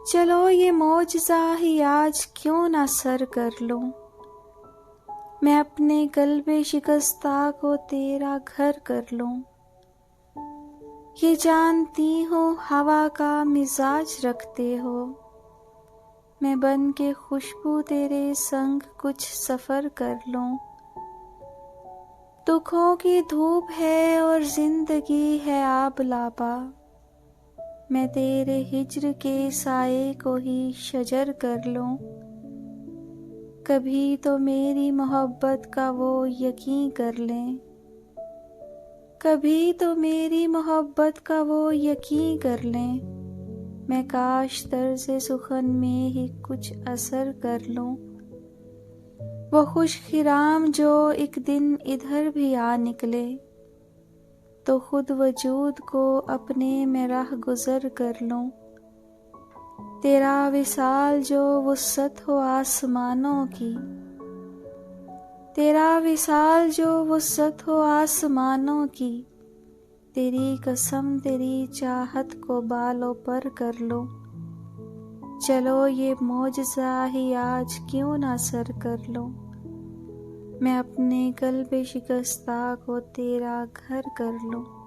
चलो ये मौजज़ा ही आज क्यों ना सर कर लूं। मैं अपने कल्बे शिकस्ता को तेरा घर कर लूं। ये जानती हूँ हवा का मिजाज रखते हो। मैं बन के खुशबू तेरे संग कुछ सफ़र कर लूं। दुखों की धूप है और जिंदगी है आब लापा। मैं तेरे हिज्र के साए को ही शजर कर लूं। कभी तो मेरी मोहब्बत का वो यकीन कर लें। कभी तो मेरी मोहब्बत का वो यकीन कर लें। मैं काश तर्ज़ सुखन में ही कुछ असर कर लूं। वो खुशखिराम जो एक दिन इधर भी आ निकले, तो खुद वजूद को अपने में राह गुज़र कर लूं। तेरा विसाल जो वुसअत हो आसमानों की, तेरा विसाल जो वुसअत हो आसमानों की। तेरी कसम तेरी चाहत को बालों पर कर लूं। चलो ये मौजज़ा ही आज क्यों ना सर कर लूं। मैं अपने कल्बे शिकस्ता को तेरा घर कर लूं।